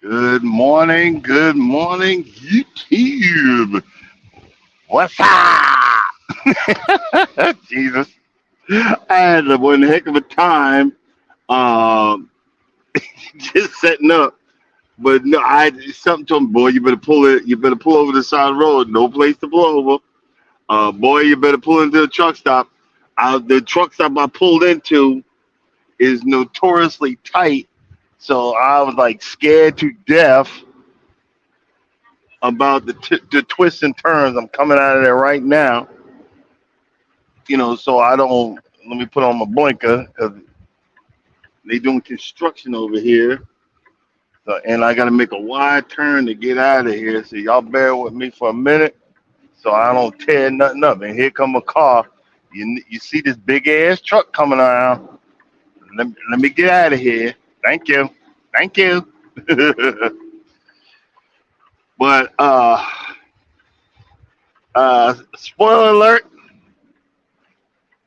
Good morning, YouTube. What's up? Jesus, I had one heck of a time um, just setting up. But no, I something told me, boy, you better pull it. You better pull over the side of the road. No place to pull over. Boy, you better pull into the truck stop. The truck stop I pulled into is notoriously tight, so I was like scared to death about the twists and turns. I'm coming out of there right now, so I don't. Let me put on my blinker because they doing construction over here, so, and I got to make a wide turn to get out of here. So y'all bear with me for a minute, so I don't tear nothing up. And here come a car. You see this big ass truck coming around. Let me get out of here. Thank you, thank you. But spoiler alert.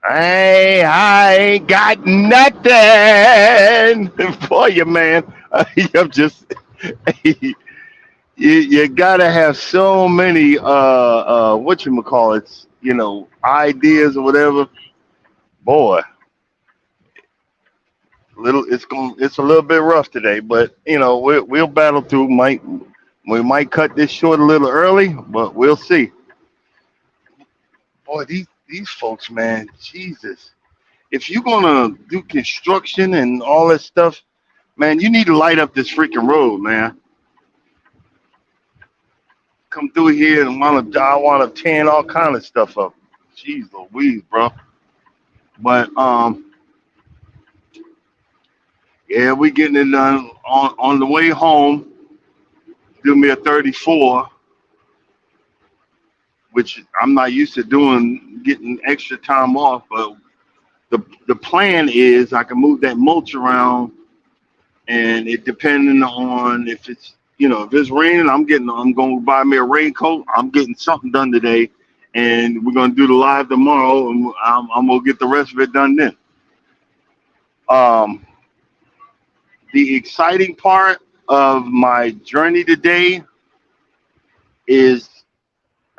Hey, I ain't got nothing for you, man. I'm just you gotta have so many what you call it, ideas or whatever. Boy, it's a little bit rough today, but we'll battle through. We might cut this short a little early, but we'll see. Boy, these folks, man, Jesus. If you're gonna do construction and all that stuff, man, you need to light up this freaking road, man. Come through here and I want to tearing all kind of stuff up. Jeez Louise, bro. But yeah, we getting it done on the way home. Do me a 34, which I'm not used to doing, getting extra time off. But the plan is I can move that mulch around, and it depending on if it's raining, I'm going to buy me a raincoat. I'm getting something done today, and we're going to do the live tomorrow, and I'm going to get the rest of it done then. Um, the exciting part of my journey today is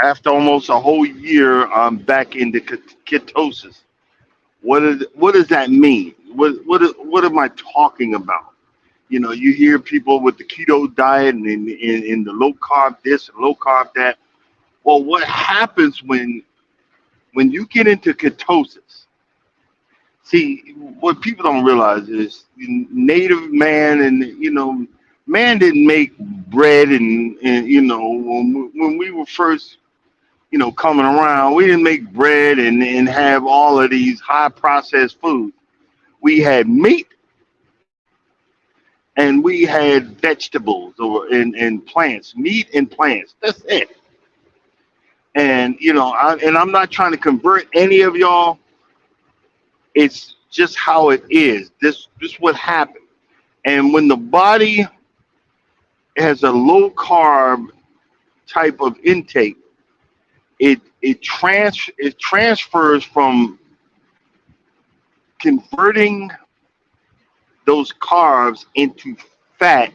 after almost a whole year, I'm back into ketosis. What does that mean? What am I talking about? You hear people with the keto diet and the low carb this and low carb that. Well, what happens when you get into ketosis? See, what people don't realize is native man and man didn't make bread and when we were first coming around, we didn't make bread and have all of these high processed foods. We had meat and we had vegetables and plants, meat and plants. That's it. And I'm not trying to convert any of y'all. It's just how it is. This what happened. And when the body has a low carb type of intake, it transfers from converting those carbs into fat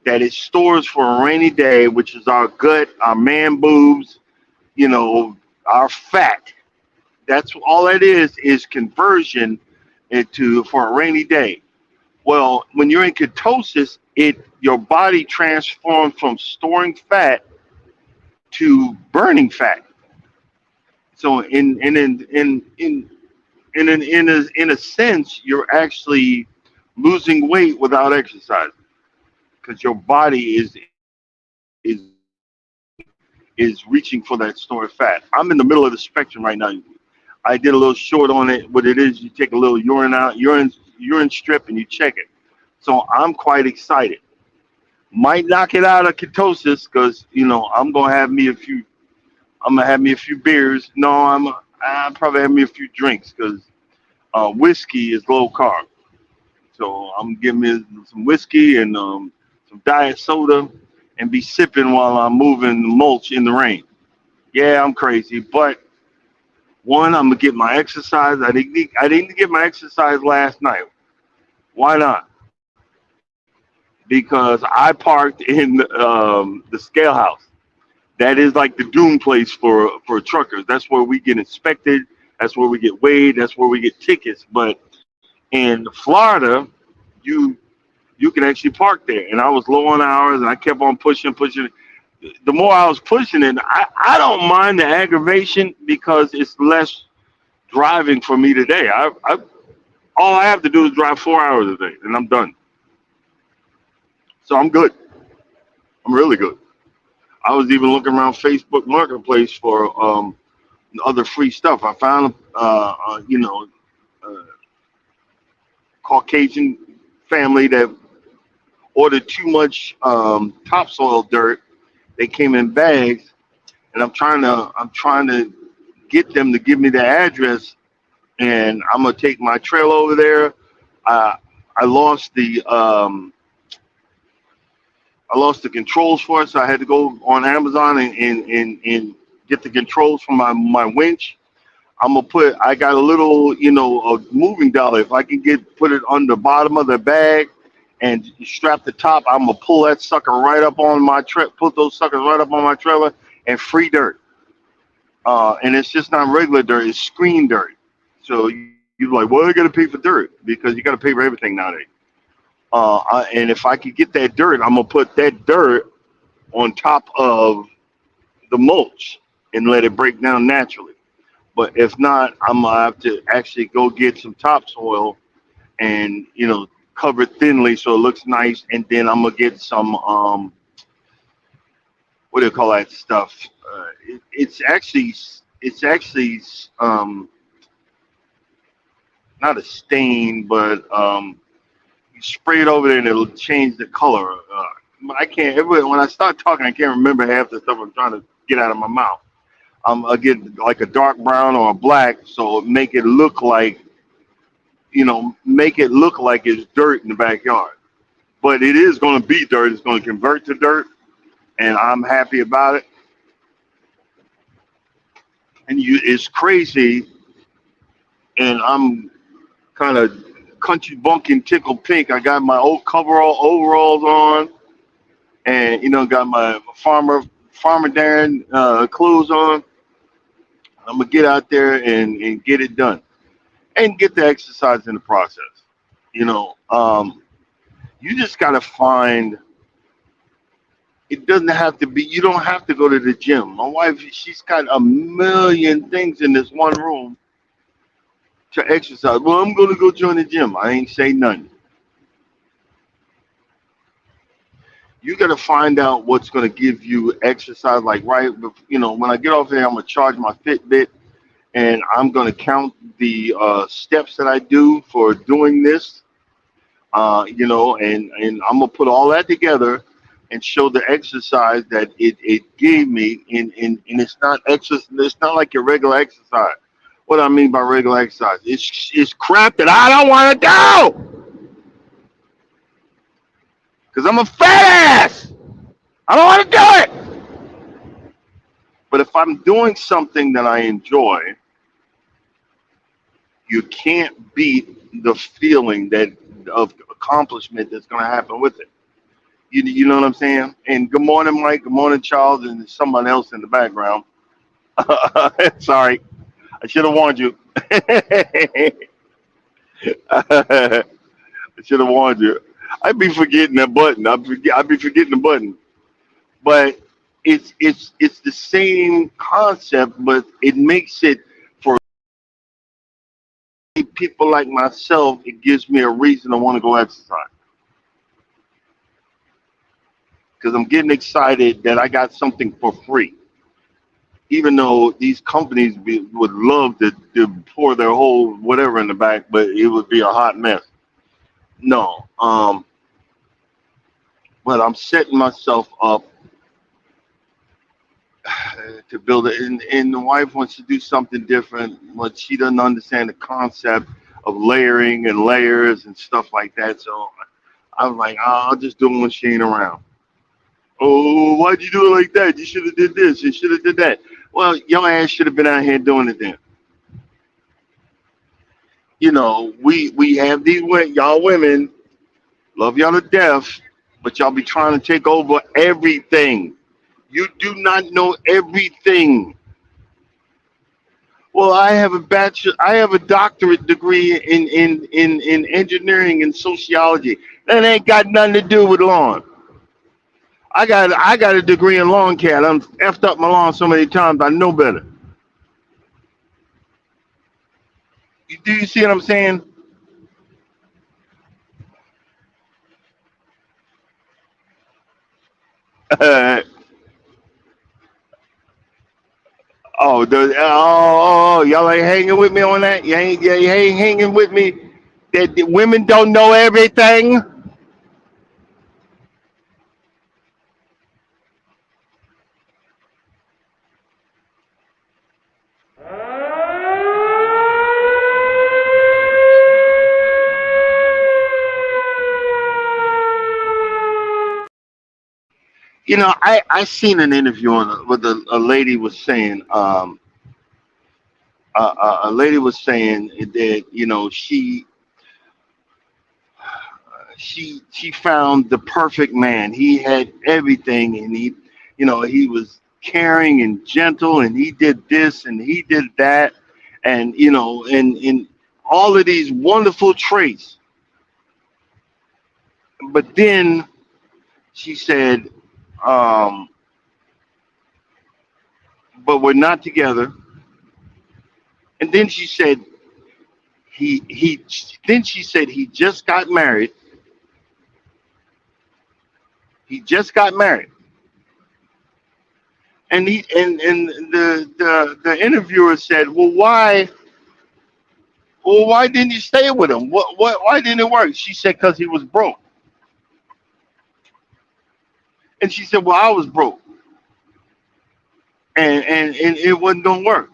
that it stores for a rainy day, which is our gut, our man boobs, our fat. That's all it is conversion into for a rainy day. Well, when you're in ketosis, your body transforms from storing fat to burning fat. So in a sense, you're actually losing weight without exercise because your body is reaching for that stored fat. I'm in the middle of the spectrum right now. I did a little short on it. What it is, you take a little urine strip, and you check it. So I'm quite excited. Might knock it out of ketosis because I'm gonna have me a few. I'm gonna have me a few beers. No, I probably have me a few drinks because whiskey is low carb. So I'm getting me some whiskey and some diet soda and be sipping while I'm moving mulch in the rain. Yeah, I'm crazy, but one, I'm gonna get my exercise. I didn't get my exercise last night. Why not? because I parked in the scale house. That is like the doom place for truckers. That's where we get inspected. That's where we get weighed. That's where we get tickets. But in Florida, you you can actually park there. And I was low on hours, and I kept on pushing, pushing. The more I was pushing it, I don't mind the aggravation because it's less driving for me today. All I have to do is drive 4 hours a day, and I'm done. So I'm good. I'm really good. I was even looking around Facebook Marketplace for other free stuff. I found, a Caucasian family that ordered too much topsoil dirt. They came in bags, and I'm trying to get them to give me the address, and I'm gonna take my trail over there. Uh, I lost the controls for it, so I had to go on Amazon and get the controls for my winch. I got a little, a moving dolly. If I can put it on the bottom of the bag and strap the top, I'm gonna pull that sucker right up on put those suckers right up on my trailer and free dirt. And it's just not regular dirt; it's screen dirt. So you're like, well, I got to pay for dirt because you got to pay for everything nowadays. And if I could get that dirt, I'm gonna put that dirt on top of the mulch and let it break down naturally. But if not, I'm gonna have to actually go get some topsoil and cover it thinly so it looks nice, and then I'm gonna get some what do you call that stuff? It's actually not a stain, but you spray it over there and it'll change the color. I can't. When I start talking, I can't remember half the stuff I'm trying to get out of my mouth. I get like a dark brown or a black, so make it look like it's dirt in the backyard. But it is going to be dirt. It's going to convert to dirt, and I'm happy about it. And it's crazy, and I'm kind of country bunking tickle pink. I got my old overalls on, and got my farmer Darren clothes on. I'm gonna get out there and get it done and get the exercise in the process. You know, um, you just gotta find. It doesn't have to be. You don't have to go to the gym. My wife, she's got a million things in this one room to exercise. Well, I'm gonna go join the gym. I ain't say nothing. You got to find out what's going to give you exercise. Like when I get off here, I'm gonna charge my Fitbit, and I'm going to count the steps that I do for doing this. And I'm gonna put all that together and show the exercise that it gave me. And it's not exercise. It's not like your regular exercise. What I mean by regular exercise, it's crap that I don't want to do because I'm a fat ass. I don't want to do it. But if I'm doing something that I enjoy, you can't beat the feeling that of accomplishment that's going to happen with it. You know what I'm saying? And good morning, Mike. Good morning, Charles, and there's someone else in the background. Sorry, I should have warned you. I should have warned you. I'd be forgetting that button. I'd be forgetting the button. But it's the same concept, but it makes it for people like myself. It gives me a reason to want to go exercise because I'm getting excited that I got something for free. Even though these companies would love to pour their whole whatever in the back, but it would be a hot mess. No, but I'm setting myself up to build it. And the wife wants to do something different, but she doesn't understand the concept of layering and layers and stuff like that. So I'm like, oh, I'll just do it when she ain't around. Oh, why'd you do it like that? You should have did this. You should have did that. Well, your ass should have been out here doing it then. We have these y'all women love y'all to death, but y'all be trying to take over everything. You do not know everything. Well, I have a doctorate degree in engineering and sociology. That ain't got nothing to do with lawn. I got a degree in lawn care. I'm effed up my lawn so many times. I know better. Do you see what I'm saying? Y'all ain't hanging with me on that. You ain't hanging with me. That the women don't know everything. I seen an interview with a lady was saying a lady was saying that she found the perfect man. He had everything, and he was caring and gentle, and he did this and he did that, and and all of these wonderful traits. But then she said, um, "But we're not together." And then she said, "He." Then she said, "He just got married. He just got married." And the interviewer said, well, why didn't you stay with him? Why didn't it work? She said, because he was broke. And she said, well, I was broke, and it wasn't gonna work.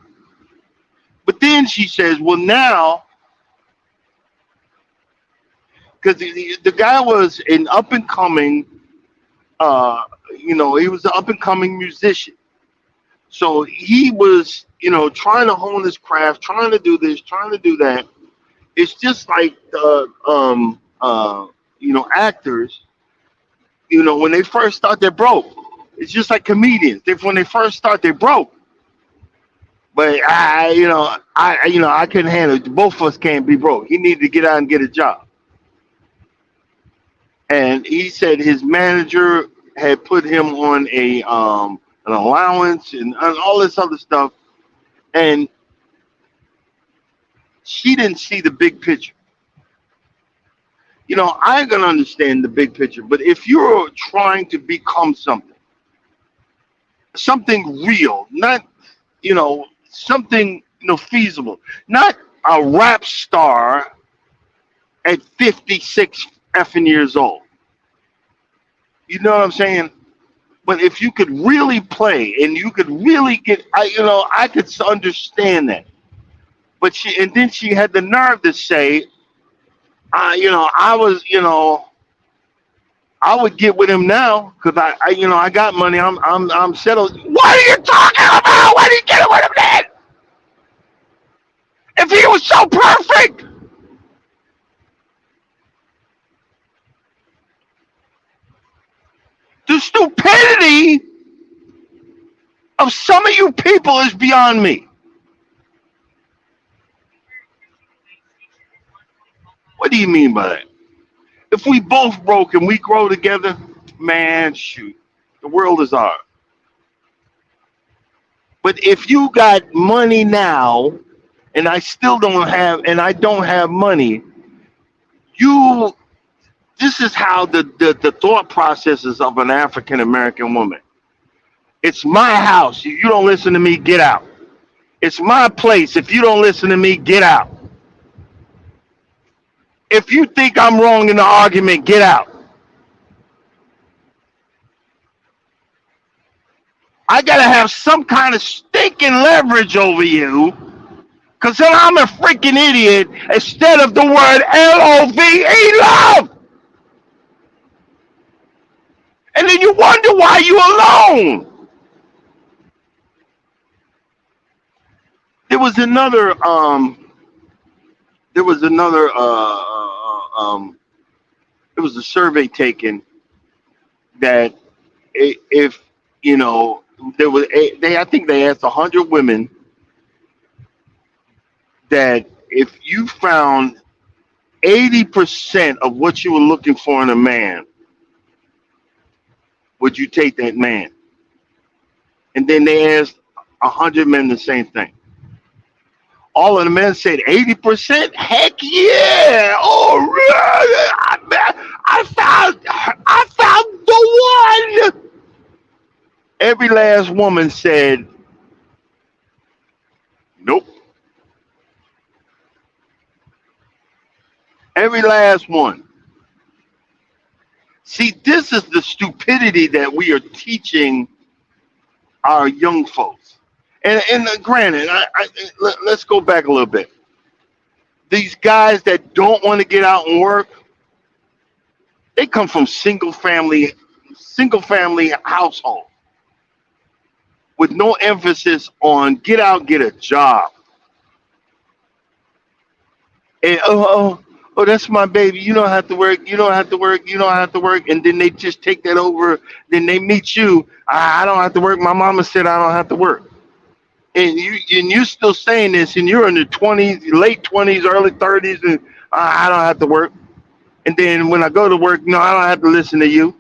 But then she says, well, now, because the guy was an up and coming, uh, he was an up and coming musician. So he was, trying to hone his craft, trying to do this, trying to do that. It's just like actors. When they first start, they're broke. It's just like comedians. When they first start, they're broke. But I couldn't handle it. Both of us can't be broke. He needed to get out and get a job. And he said his manager had put him on an allowance and all this other stuff, and she didn't see the big picture. I can understand the big picture, but if you're trying to become something real, not something feasible, not a rap star at 56 effing years old. You know what I'm saying? But if you could really play and you could really get, I could understand that. But then she had the nerve to say, I was, I would get with him now because I got money. I'm settled. What are you talking about? Why did you get with him then? If he was so perfect, the stupidity of some of you people is beyond me. What do you mean by that? If we both broke and we grow together, man, shoot, the world is ours. But if you got money now and I don't have money, you this is how the thought processes of an African American woman. It's my house. If you don't listen to me, get out. It's my place. If you don't listen to me, get out. If you think I'm wrong in the argument, get out. I gotta have some kind of stinking leverage over you, because then I'm a freaking idiot instead of the word LOVE, love. And then you wonder why you alone. There was another there was another it was a survey taken, that if you know there was they I think they asked 100 women that if you found 80% of what you were looking for in a man, would you take that man? And then they asked 100 men the same thing. All of the men said 80%. Heck yeah! Oh, really? I found the one. Every last woman said nope. Every last one. See, this is the stupidity that we are teaching our young folks. And granted, let's go back a little bit. These guys that don't want to get out and work, they come from single family household with no emphasis on get out, get a job. And that's my baby. You don't have to work. You don't have to work. You don't have to work. And then they just take that over. Then they meet you. I don't have to work. My mama said I don't have to work. And you're still saying this, and you're in the 20s, late 20s, early 30s, and I don't have to work. And then when I go to work, no, I don't have to listen to you.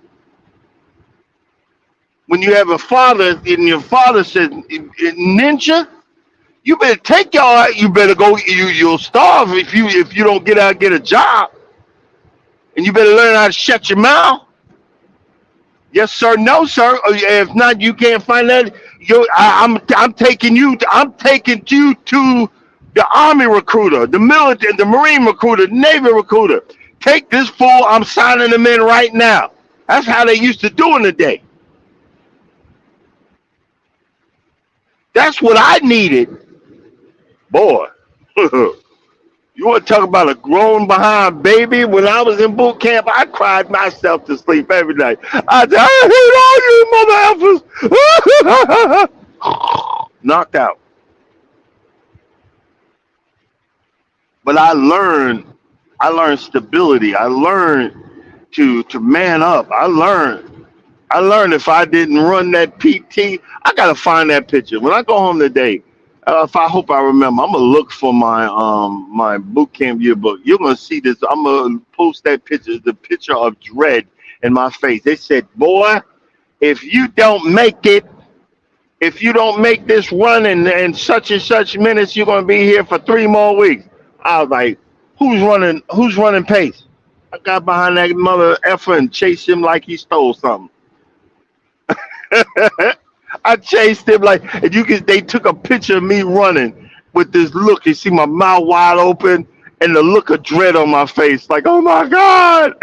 When you have a father, and your father says, "Ninja, you better take your. You better go. You'll starve if you don't get out and get a job, and you better learn how to shut your mouth." Yes, sir. No, sir. If not, you can't find that. I'm taking you. I'm taking you to the army recruiter, the military, the marine recruiter, the navy recruiter. Take this fool. I'm signing him in right now. That's how they used to do in the day. That's what I needed, boy. You want to talk about a grown behind baby? When I was in boot camp, I cried myself to sleep every night. I said, I hate all you mother effers. Knocked out. But I learned stability. I learned to man up. I learned if I didn't run that PT, I gotta find that picture. When I go home today, if I hope I remember, I'm gonna look for my boot camp yearbook. You're gonna see this. I'm gonna post that picture, the picture of dread in my face. They said, "Boy, if you don't make it, if you don't make this run in such and such minutes, you're gonna be here for 3 more weeks." I was like, "Who's running? Who's running pace?" I got behind that mother effer and chased him like he stole something. I chased him like, and you can. They took a picture of me running with this look. You see my mouth wide open and the look of dread on my face, like, oh my god.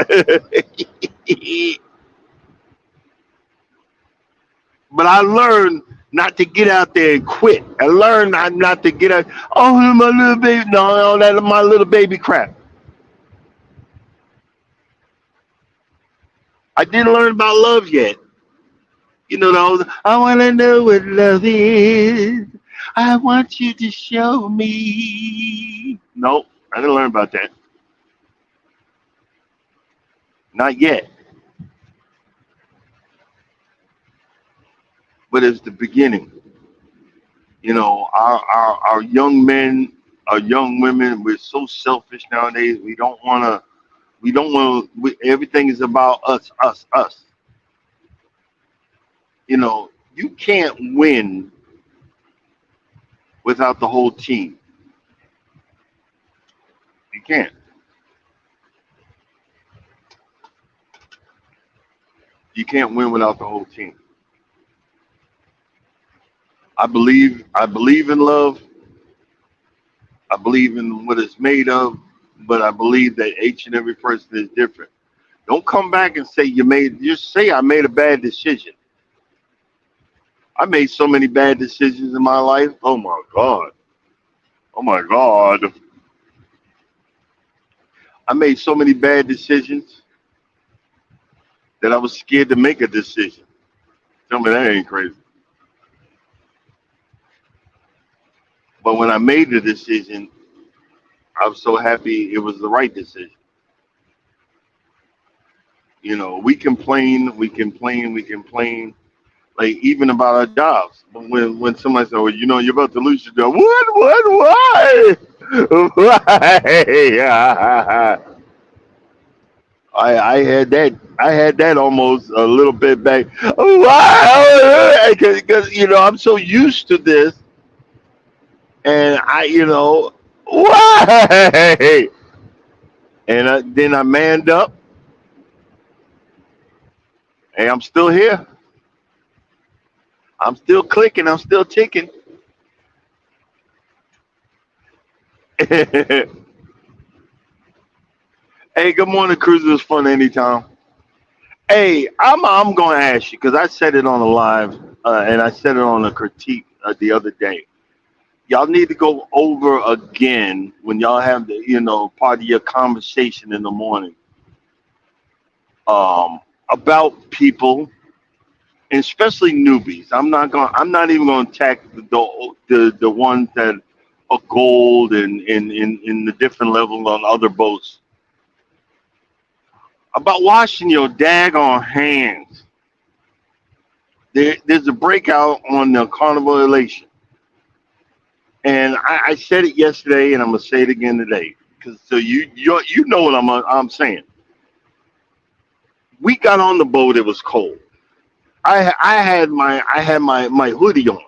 But I learned not to get out there and quit. I learned not to get out. Oh, my little baby, no, no, that my little baby crap. I didn't learn about love yet. You know those. I want to know what love is. I want you to show me. Nope, I didn't learn about that. Not yet. But it's the beginning. Our young men, our young women, we're so selfish nowadays. We don't want to. We don't want. Everything is about us, us, us. You can't win without the whole team. You can't. You can't win without the whole team. I believe in love. I believe in what it's made of, but I believe that each and every person is different. Don't come back and say you made. Just say I made a bad decision. I made so many bad decisions in my life. Oh my god. Oh my god. I made so many bad decisions that I was scared to make a decision. Tell me that ain't crazy. But when I made the decision, I was so happy it was the right decision. We complain, we complain, like even about our jobs. But when somebody says, "Well, you're about to lose your job," why? Why? I had that. I had that almost a little bit back. Why? Because I'm so used to this, and why? And then I manned up, and I'm still here. I'm still clicking. I'm still ticking. Hey, good morning, Cruisers. Fun anytime. Hey, I'm gonna ask you because I said it on the live, and I said it on a critique the other day. Y'all need to go over again when y'all have the part of your conversation in the morning, about people, and especially newbies. I'm not even gonna attack the ones that are gold and in the different levels on other boats, about washing your daggone hands. There's a breakout on the Carnival Elation, and I said it yesterday, and I'm gonna say it again today, because so you know what I'm saying. We got on the boat. It was cold. I had my hoodie on.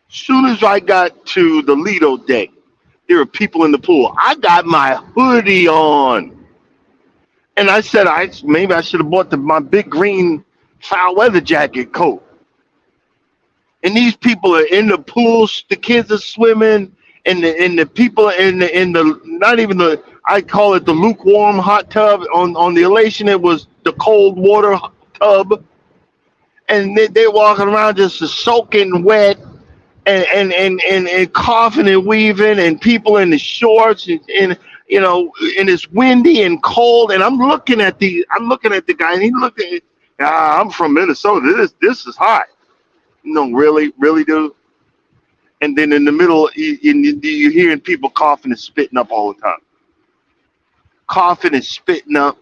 Soon as I got to the Lido deck, there were people in the pool. I got my hoodie on, and I said, maybe I should have bought my big green foul weather jacket coat. And these people are in the pools. The kids are swimming, and the people in the not even the, I call it the lukewarm hot tub on the Elation. It was the cold water tub, and they're walking around just soaking wet, and coughing and weaving, and people in the shorts, and it's windy and cold. And I'm looking at the guy, and he looked at, I'm from Minnesota. This is hot. No, really, really, dude. And then in the middle, you're hearing people coughing and spitting up all the time, coughing and spitting up,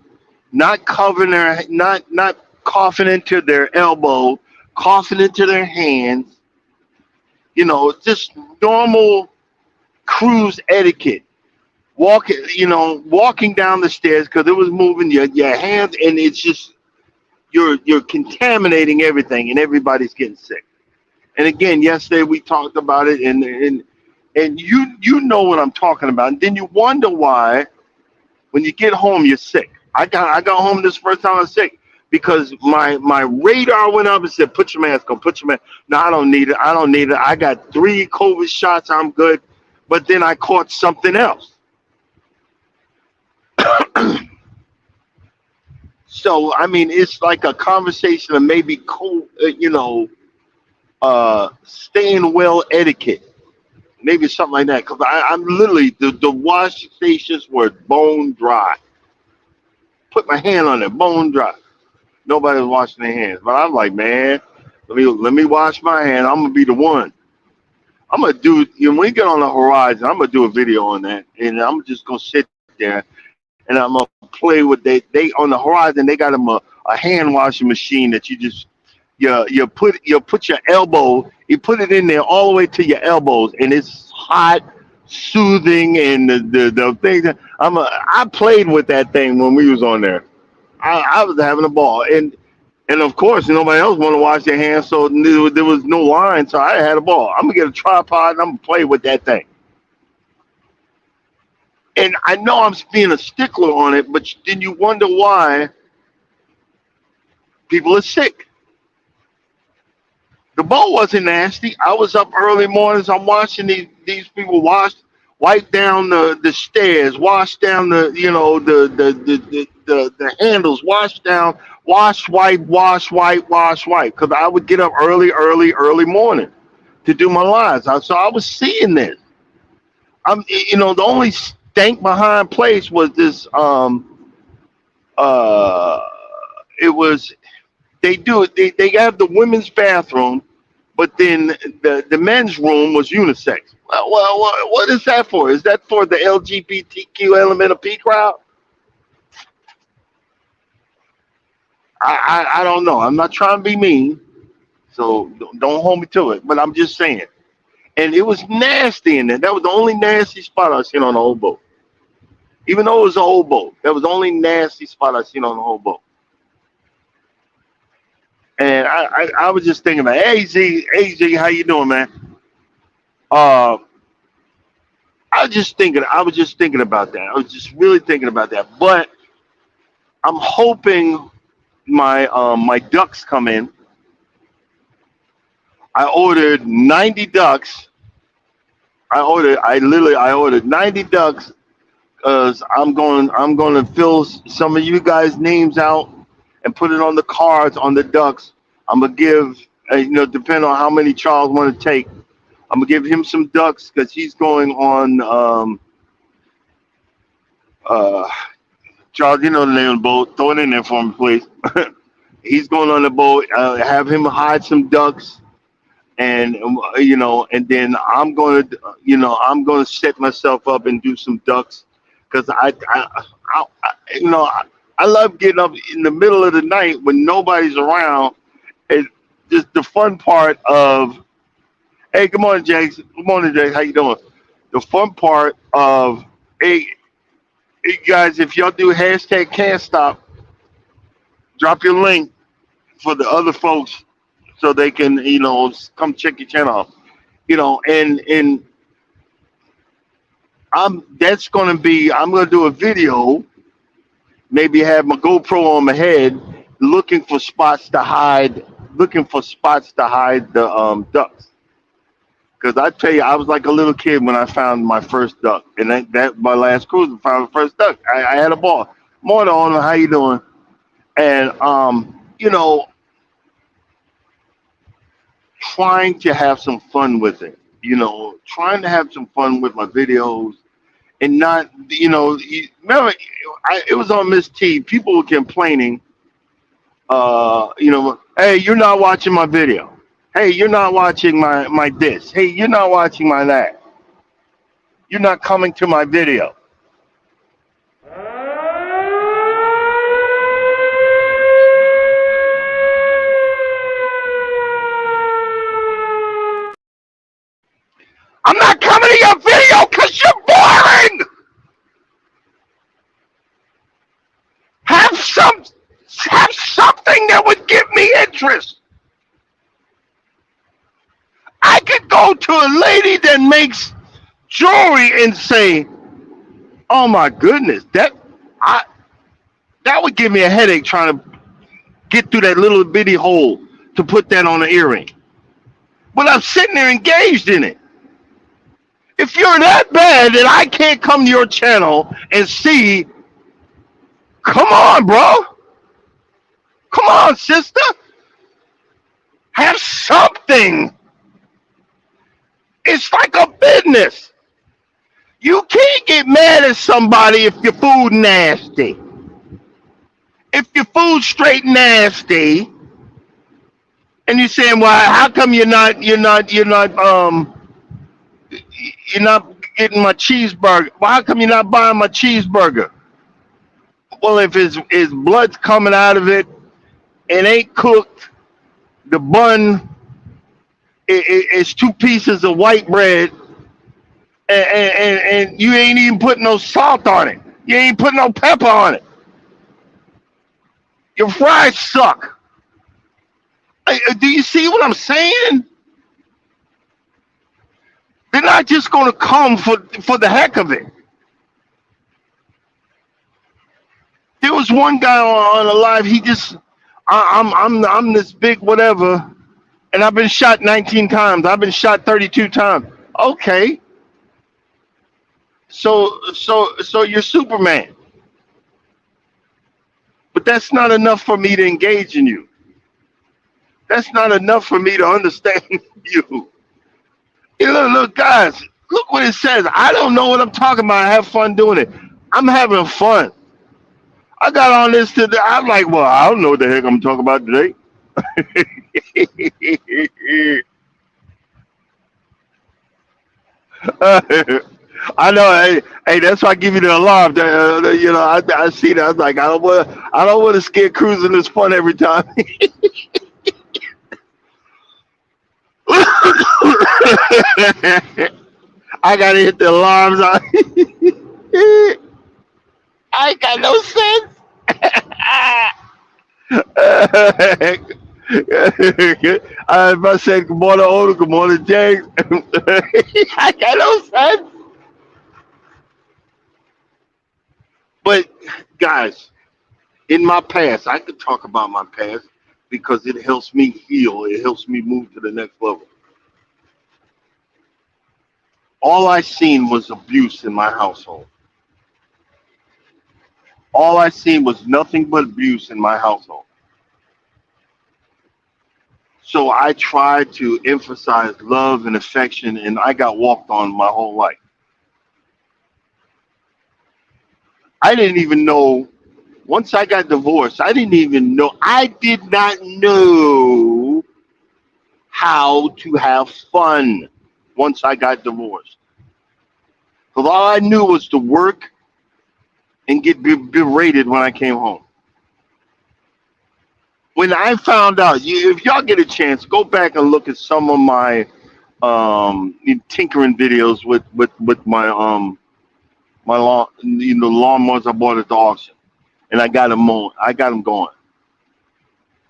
not covering not coughing into their elbow, coughing into their hands. Just normal cruise etiquette. Walking down the stairs because it was moving your hands, and it's just you're contaminating everything, and everybody's getting sick. And again, yesterday we talked about it, and you know what I'm talking about. And then you wonder why when you get home you're sick. I got home this first time I was sick because my radar went up and said, "Put your mask on, put your mask." No, I don't need it. I don't need it. I got 3 COVID shots. I'm good. But then I caught something else. So I mean, it's like a conversation of maybe staying well etiquette, maybe something like that. Because I'm literally the wash stations were bone dry. Put my hand on it, bone dry. Nobody was washing their hands, but I'm like, man, let me wash my hand. I'm gonna be the one. I'm gonna do. When we get on the horizon, I'm gonna do a video on that, and I'm just gonna sit there and I'm gonna play with they on the horizon. They got them a hand washing machine that you put your elbow, you put it in there all the way to your elbows, and it's hot, soothing, and the thing. I played with that thing when we was on there. I was having a ball, and of course nobody else want to wash their hands, so there was no line. So I had a ball. I'm gonna get a tripod and I'm gonna play with that thing. And I know I'm being a stickler on it, but then you wonder why people are sick. The boat wasn't nasty. I was up early mornings. I'm watching these people wipe down the stairs, wash down the handles, wash down, wash, wipe, wash, wipe. Because I would get up early morning to do my lives. So I was seeing this. The only stank behind place was this. Uh, it was they do it. They have the women's bathroom, but then the men's room was unisex. Well, what is that for? Is that for the LGBTQ element of P crowd? I don't know. I'm not trying to be mean, so don't hold me to it. But I'm just saying. And it was nasty in there. That was the only nasty spot I seen on the whole boat. Even though it was a whole boat, that was the only nasty spot I seen on the whole boat. And I was just thinking, like, hey Z, hey Z, how you doing, man? Uh, I was just thinking about that. I was just really thinking about that. But I'm hoping my ducks come in. I ordered 90 ducks. I ordered 90 ducks because I'm going to fill some of you guys' names out and put it on the cards on the ducks. I'm gonna give depending on how many Charles want to take. I'm gonna give him some ducks because he's going on. Uh, Charles, you know the name of the boat. Throw it in there for me, please. He's going on the boat. Have him hide some ducks, and and then I'm gonna set myself up and do some ducks because I love getting up in the middle of the night when nobody's around. It's just the fun part of, hey, good morning, Jace. Good morning, Jace. How you doing? The fun part of, hey, hey guys, if y'all do hashtag can't stop, drop your link for the other folks so they can, come check your channel out. And I'm gonna do a video, maybe have my GoPro on my head, looking for spots to hide, the ducks. Because I tell you, I was like a little kid when I found my first duck, and that my last cruise, I found the first duck. I had a ball. Morning, on how you doing? And trying to have some fun with it. Trying to have some fun with my videos, and not, remember, it was on Miss T. People were complaining, hey, you're not watching my video. Hey, you're not watching my this. Hey, you're not watching my that. You're not coming to my video. I'm not coming to your video because you're boring. Have some, have something that would give me interest. I could go to a lady that makes jewelry and say, "Oh my goodness, I that would give me a headache trying to get through that little bitty hole to put that on an earring." But I'm sitting there engaged in it. If you're that bad that I can't come to your channel and see, come on, bro. Come on, sister. Have something. It's like a business. You can't get mad at somebody if your food nasty. If your food straight nasty, and you're saying, "Well, how come you're not getting my cheeseburger? Well, how come you're not buying my cheeseburger?" Well, if his blood's coming out of it and ain't cooked, the bun it's two pieces of white bread, and you ain't even putting no salt on it. You ain't putting no pepper on it. Your fries suck. Do you see what I'm saying? They're not just going to come for the heck of it. There was one guy on a live. He just, I'm this big whatever, and I've been shot 19 times. I've been shot 32 times. Okay, so you're Superman, but that's not enough for me to engage in you. That's not enough for me to understand you. Hey, look, guys, look what it says. I don't know what I'm talking about. I have fun doing it. I'm having fun. I got on this today. I'm like, well, I don't know what the heck I'm talking about today. I know. Hey, that's why I give you the alarm. I see that. I was like, I don't want to scare cruising this fun every time. I gotta hit the alarms. I ain't got no sense. If I said good morning, Oda, good morning, James. I got no sense. But guys, in my past, I could talk about my past because it helps me heal. It helps me move to the next level. All I seen was abuse in my household. All I seen was nothing but abuse in my household. So I tried to emphasize love and affection, and I got walked on my whole life. I didn't even know. Once I got divorced, I didn't even know. I did not know how to have fun once I got divorced. Because all I knew was to work and get berated when I came home. When I found out, if y'all get a chance, go back and look at some of my tinkering videos with my lawn, lawnmowers I bought at the auction, and I got them mowing. I got them going.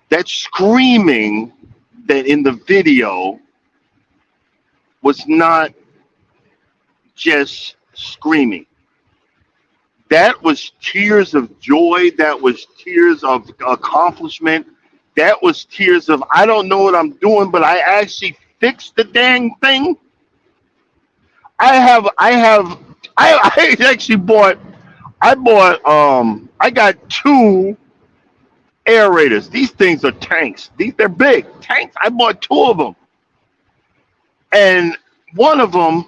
That screaming that in the video was not just screaming. That was tears of joy. That was tears of accomplishment. That was tears of I don't know what I'm doing, but I actually fixed the dang thing. I actually bought. I got two aerators. These things are tanks. They're big tanks. I bought two of them, and one of them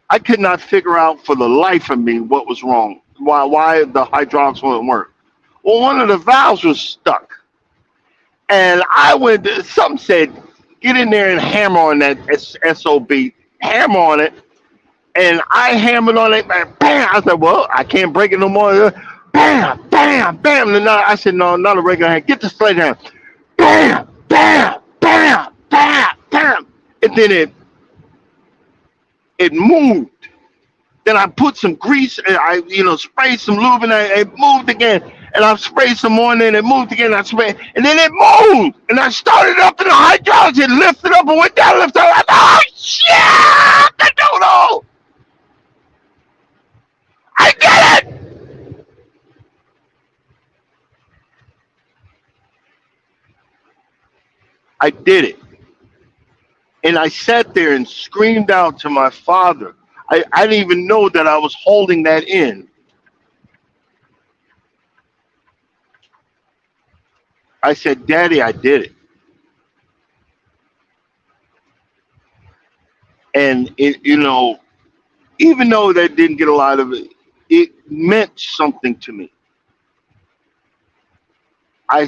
I could not figure out for the life of me what was wrong. Why the hydraulics wouldn't work. Well, one of the valves was stuck, and I went. Some said, "Get in there and hammer on that sob. Hammer on it." And I hammered on it, and bam! I said, "Well, I can't break it no more." Bam, bam, bam. And I said, "No, not a regular hand. Get the sledgehammer." Bam, bam, bam, bam, bam. And then it moved. Then I put some grease and I, sprayed some lube and it moved again. And I sprayed some more and then it moved again. I sprayed and then it moved. And I started up in the hydraulics and lifted up and went down, lifted up. Oh shit! The doodle! I did it! I did it. And I sat there and screamed out to my father. I didn't even know that I was holding that in. I said, "Daddy, I did it." And even though that didn't get a lot of it, it meant something to me. I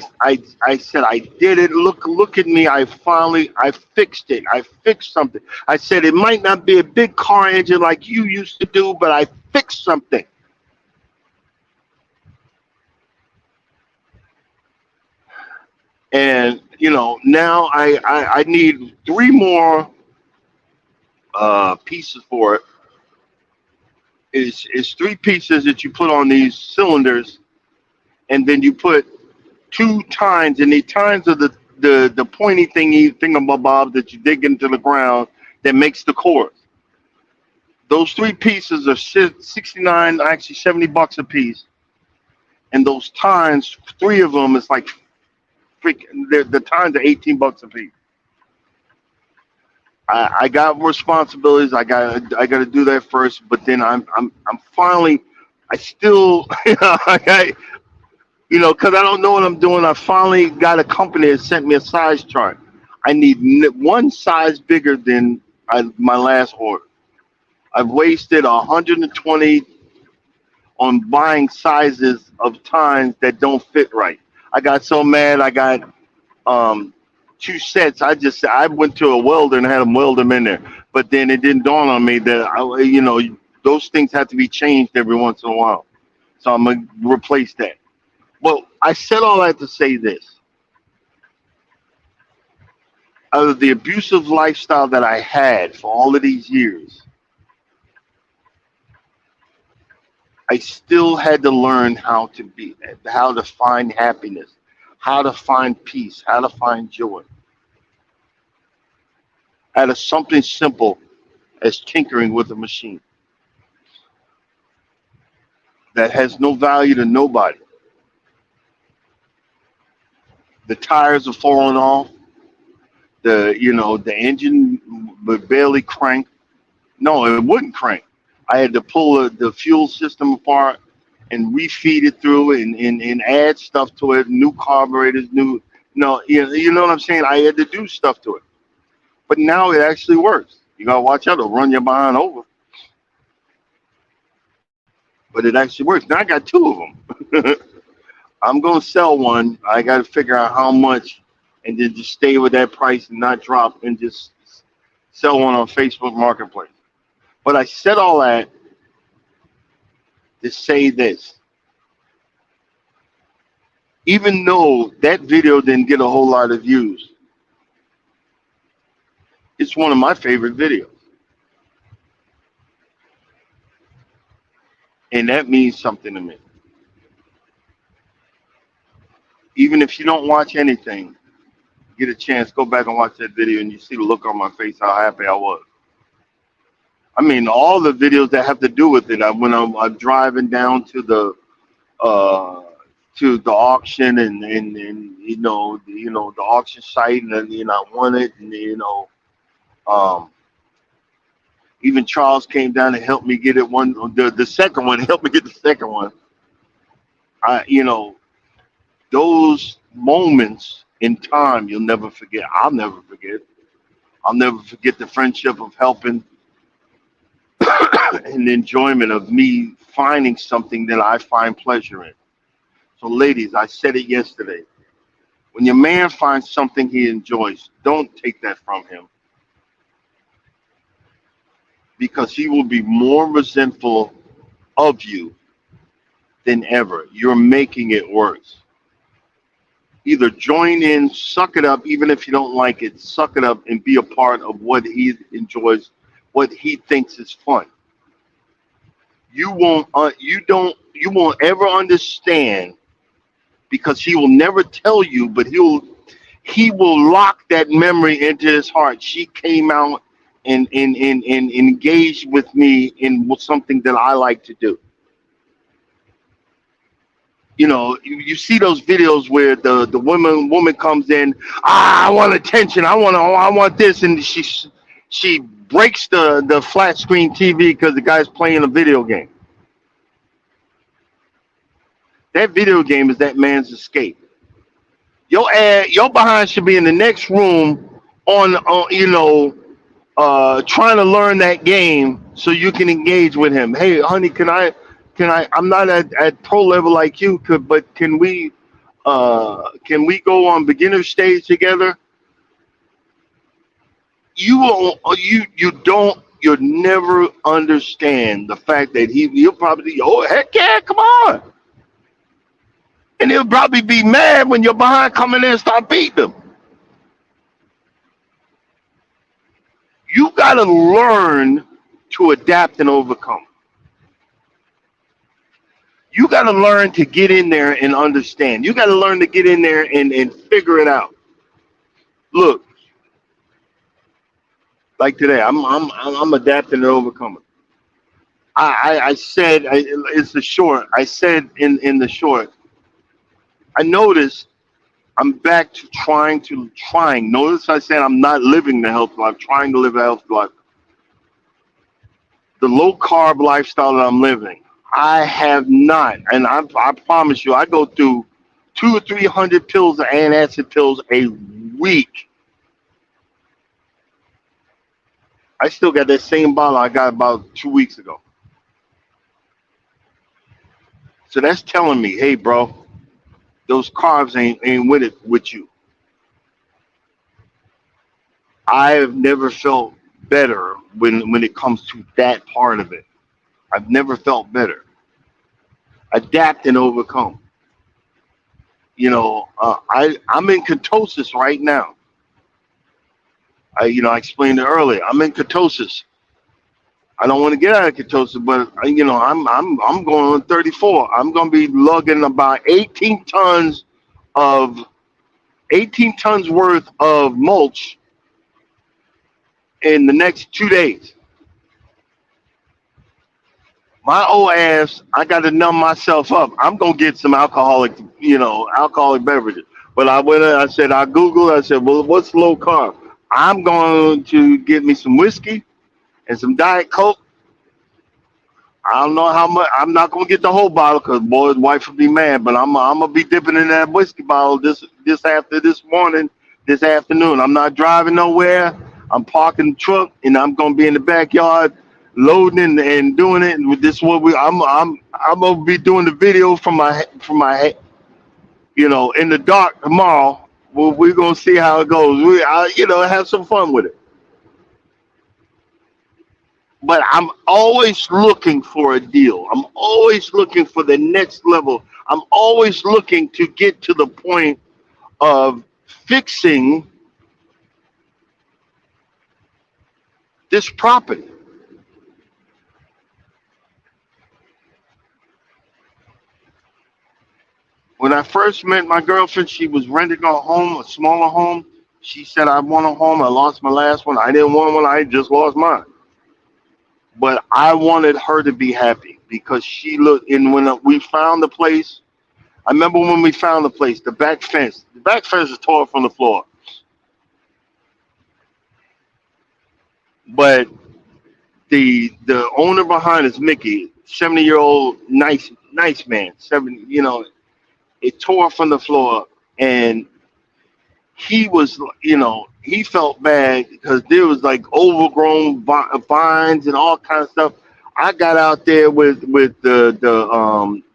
said I did it. Look at me. I fixed it. I fixed something. I said it might not be a big car engine like you used to do, but I fixed something. And now I need three more pieces for it. It's three pieces that you put on these cylinders, and then you put two tines, and the tines are the pointy thingy thingamabob that you dig into the ground that makes the cord. Those three pieces are 69, actually $70 a piece, and those tines, three of them is like freaking. The tines are $18 a piece. I got responsibilities. I got to do that first, but then I'm finally. I still because I don't know what I'm doing. I finally got a company that sent me a size chart. I need one size bigger than my last order. I've wasted 120 on buying sizes of tines that don't fit right. I got so mad. I got um, two sets. I went to a welder and had them weld them in there. But then it didn't dawn on me that those things have to be changed every once in a while. So I'm gonna replace that. Well, I said all that to say this: out of the abusive lifestyle that I had for all of these years, I still had to learn how to find happiness, how to find peace, how to find joy out of something simple as tinkering with a machine that has no value to nobody. The tires are falling off. The engine would barely crank. No, it wouldn't crank. I had to pull the fuel system apart and refeed it through and add stuff to it, new carburetors, new no, you know what I'm saying? I had to do stuff to it. But now it actually works. You gotta watch out, it'll run your behind over. But it actually works. Now I got two of them. I'm gonna sell one. I gotta figure out how much and then just stay with that price and not drop and just sell one on Facebook Marketplace. But I said all that to say this. Even though that video didn't get a whole lot of views, it's one of my favorite videos. And that means something to me. Even if you don't watch anything, get a chance, go back and watch that video and you see the look on my face, how happy I was. I mean, all the videos that have to do with it. When I'm driving down uh, to the auction and the auction site, and I won it, and um, even Charles came down and helped me get it the second one, helped me get the second one. I those moments in time you'll never forget. I'll never forget. I'll never forget the friendship of helping and the enjoyment of me finding something that I find pleasure in. So, ladies, I said it yesterday. When your man finds something he enjoys, don't take that from him because he will be more resentful of you than ever. You're making it worse. Either join in, suck it up, even if you don't like it, suck it up and be a part of what he enjoys, what he thinks is fun. You won't ever understand because he will never tell you, but he will lock that memory into his heart. She came out and engaged with me in something that I like to do. You see those videos where the woman comes in, I want attention, I want this, and she breaks the flat screen TV because the guy's playing a video game. That video game is that man's escape. Your behind should be in the next room trying to learn that game so you can engage with him. Hey, honey, I'm not at pro level like you could, but can we go on beginner stage together? You'll never understand the fact that he'll probably, oh heck yeah, come on. And he'll probably be mad when you're behind coming in and start beating him. You gotta learn to adapt and overcome. You got to learn to get in there and understand. You got to learn to get in there and figure it out. Look, like today, I'm adapting and overcoming. I said it's the short. I said in the short. I noticed I'm back to trying. Notice I said I'm not living the healthy life. Trying to live a healthy life. The low carb lifestyle that I'm living. I have not, and I promise you, I go through 200 or 300 pills of antacid pills a week. I still got that same bottle I got about 2 weeks ago. So that's telling me, hey, bro, those carbs ain't with you. I have never felt better when it comes to that part of it. I've never felt better. Adapt and overcome. I'm in ketosis right now. I explained it earlier. I'm in ketosis. I don't want to get out of ketosis, but I'm going on 34. I'm going to be lugging about of 18 tons worth of mulch in the next 2 days. My old ass, I got to numb myself up. I'm gonna get some alcoholic beverages. But I went, I said, I Googled. I said, well, what's low carb? I'm going to get me some whiskey and some Diet Coke. I don't know how much. I'm not gonna get the whole bottle because boy, his wife will be mad. But I'm gonna be dipping in that whiskey bottle this morning, this afternoon. I'm not driving nowhere. I'm parking the truck and I'm gonna be in the backyard loading and doing it. And with this, what we I'm gonna be doing the video from my in the dark tomorrow. We're gonna see how it goes. Have some fun with it. But I'm always looking for a deal. I'm always looking for the next level. I'm always looking to get to the point of fixing this property. When I first met my girlfriend, she was renting a home, a smaller home. She said, I want a home. I lost my last one. I didn't want one. I just lost mine. But I wanted her to be happy because she looked, and when we found the place, I remember when we found the place, the back fence is tore from the floor. But the owner behind is Mickey, 70-year-old, nice man, 70, it tore from the floor, and he was, he felt bad because there was like overgrown vines and all kinds of stuff. I got out there with the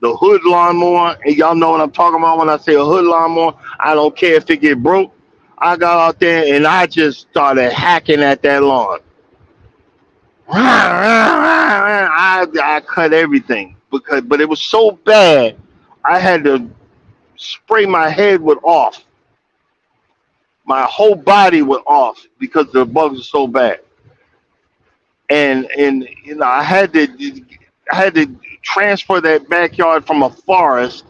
hood lawnmower, and y'all know what I'm talking about when I say a hood lawnmower. I don't care if it get broke. I got out there and I just started hacking at that lawn. I cut everything but it was so bad. I had to spray my head with off. My whole body was off because the bugs are so bad. And I had to transfer that backyard from a forest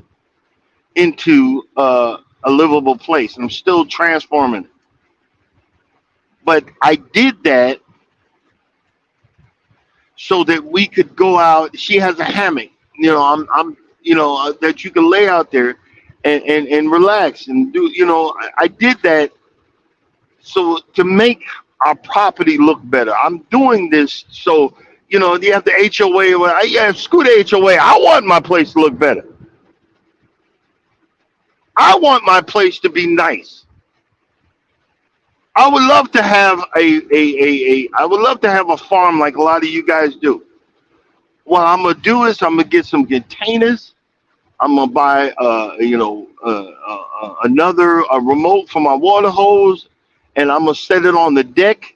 into a livable place. And I'm still transforming it. But I did that so that we could go out. She has a hammock, that you can lay out there and relax and do. I did that so to make our property look better. I'm doing this so you have the HOA. Yeah, screw the HOA. I want my place to look better. I want my place to be nice. I would love to have I would love to have a farm like a lot of you guys do. What I'm gonna do is I'm gonna get some containers. I'm gonna buy another a remote for my water hose, and I'm gonna set it on the deck.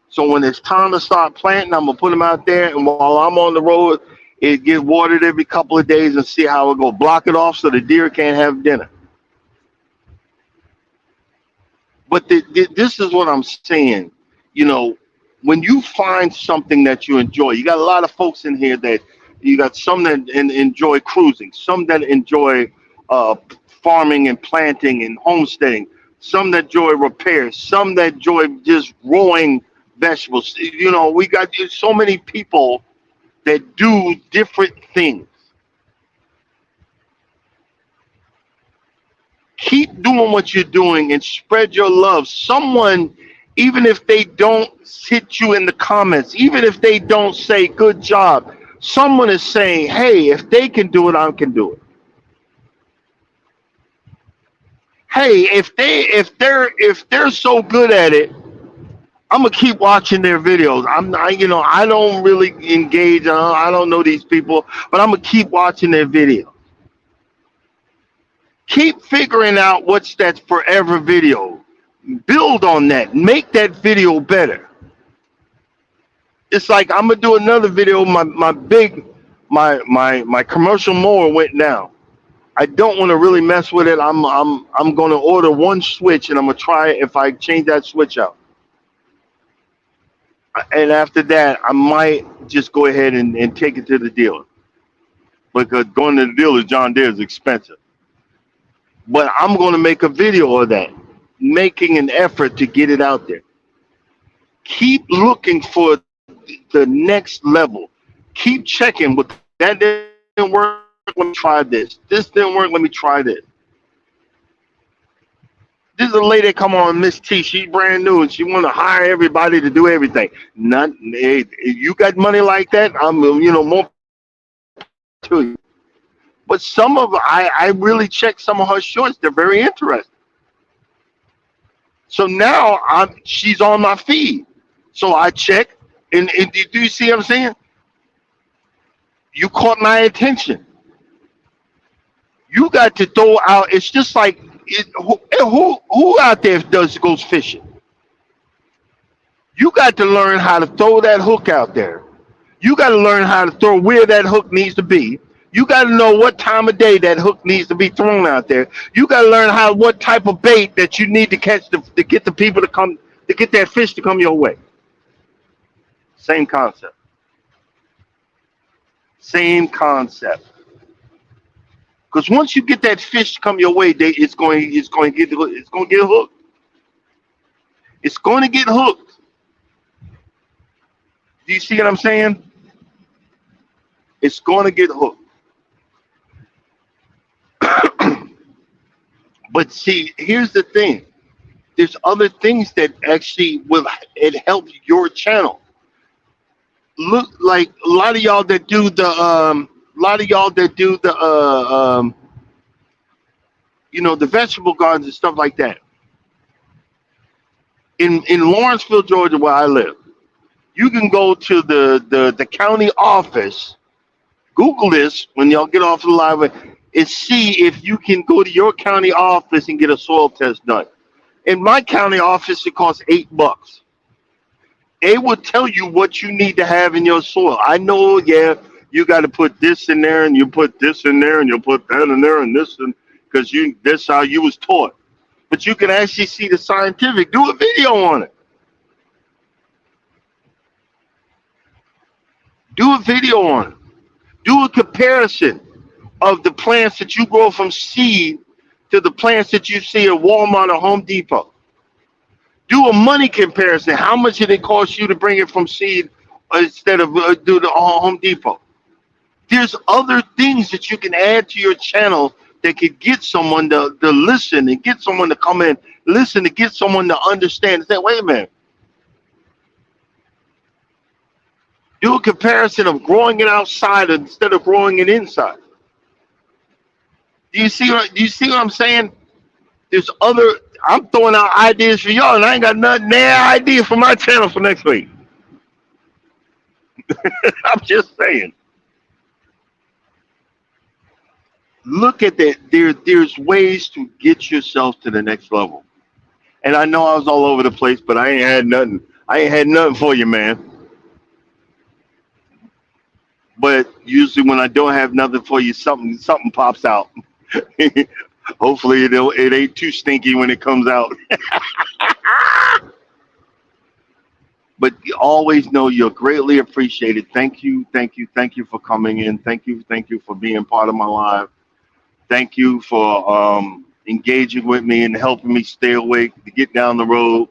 So when it's time to start planting, I'm gonna put them out there, and while I'm on the road, it get watered every couple of days and see how it go. Block it off so the deer can't have dinner. But this is what I'm saying. You know, when you find something that you enjoy, you got a lot of folks in here that you got some that enjoy cruising, some that enjoy uh, farming and planting and homesteading, some that enjoy repairs, some that enjoy just growing vegetables. We got so many people that do different things. Keep doing what you're doing and spread your love. Someone, even if they don't hit you in the comments, even if they don't say good job, someone is saying, hey, if they can do it, I can do it. Hey, if they're so good at it, I'm gonna keep watching their videos. I don't really engage. I don't know these people, but I'm gonna keep watching their videos. Keep figuring out what's that forever video. Build on that. Make that video better. It's like I'm gonna do another video. My commercial mower went down. I don't want to really mess with it. I'm gonna order one switch and I'm gonna try it. If I change that switch out, and after that, I might just go ahead and take it to the dealer, because going to the dealer, John Deere, is expensive. But I'm gonna make a video of that, making an effort to get it out there. Keep looking for the next level. Keep checking. With that didn't work, let me try this. This didn't work, let me try this. This is a lady that come on, Miss T. She's brand new and she want to hire everybody to do everything. Not you got money like that, I'm more to you. But some of I really checked some of her shorts. They're very interesting. So now she's on my feed. So I check, and do you see what I'm saying? You caught my attention. You got to throw out. It's just like who out there goes fishing? You got to learn how to throw that hook out there. You got to learn how to throw where that hook needs to be. You got to know what time of day that hook needs to be thrown out there. You got to learn what type of bait that you need to catch to get the people to come, to get that fish to come your way. Same concept. Same concept. Because once you get that fish to come your way, it's going to get hooked. It's going to get hooked. Do you see what I'm saying? It's going to get hooked. But see, here's the thing. There's other things that actually will help your channel. Look, like a lot of y'all that do the the vegetable gardens and stuff like that. In Lawrenceville, Georgia, where I live, you can go to the county office. Google this when y'all get off the live, and see if you can go to your county office and get a soil test done. In my county office, it costs $8. It will tell you what you need to have in your soil. I know, yeah, you got to put this in there, and you put this in there, and you put that in there, and this, and because that's how you was taught. But you can actually see the scientific. Do a video on it. Do a video on it. Do a comparison of the plants that you grow from seed to the plants that you see at Walmart or Home Depot. Do a money comparison. How much did it cost you to bring it from seed instead of do the Home Depot? There's other things that you can add to your channel that could get someone to listen, and get someone to come in, listen, to get someone to understand and say, wait a minute. Do a comparison of growing it outside instead of growing it inside. Do you see what I'm saying? There's other. I'm throwing out ideas for y'all, and I ain't got nothing idea for my channel for next week. I'm just saying. Look at that. There's ways to get yourself to the next level. And I know I was all over the place, but I ain't had nothing. I ain't had nothing for you, man. But usually when I don't have nothing for you, something pops out. Hopefully it ain't too stinky when it comes out. But you always know you're greatly appreciated. Thank you for coming in. Thank you for being part of my life. Thank you for engaging with me and helping me stay awake to get down the road.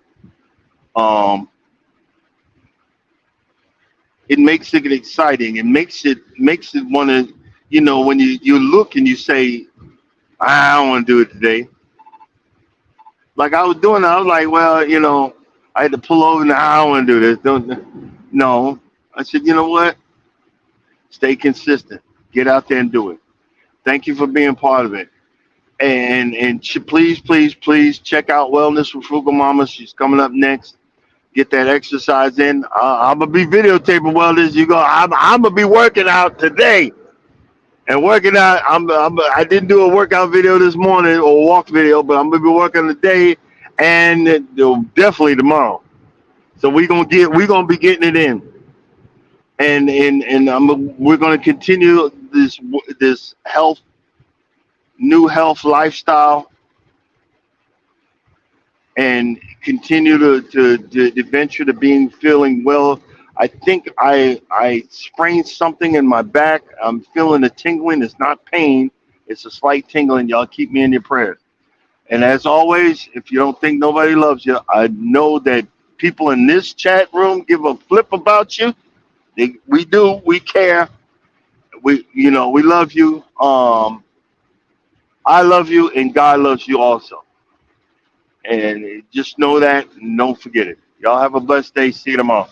It makes it exciting. It makes it want to, when you look and you say, I don't want to do it today. Like I was doing, I was like, well, I had to pull over and I don't want to do this. No. I said, you know what? Stay consistent. Get out there and do it. Thank you for being part of it. And please check out Wellness with Frugal Mama. She's coming up next. Get that exercise in. I'm going to be videotaping wellness. You go. I'm going to be working out today. And working out, I didn't do a workout video this morning or walk video, but I'm going to be working today and definitely tomorrow. So we're going to be getting it in. we're going to continue this new health lifestyle, and continue to venture to being feeling well. I think I sprained something in my back. I'm feeling a tingling. It's not pain. It's a slight tingling. Y'all keep me in your prayers. And as always, if you don't think nobody loves you, I know that people in this chat room give a flip about you. We do. We care. We love you. I love you, and God loves you also. And just know that, and don't forget it. Y'all have a blessed day. See you tomorrow.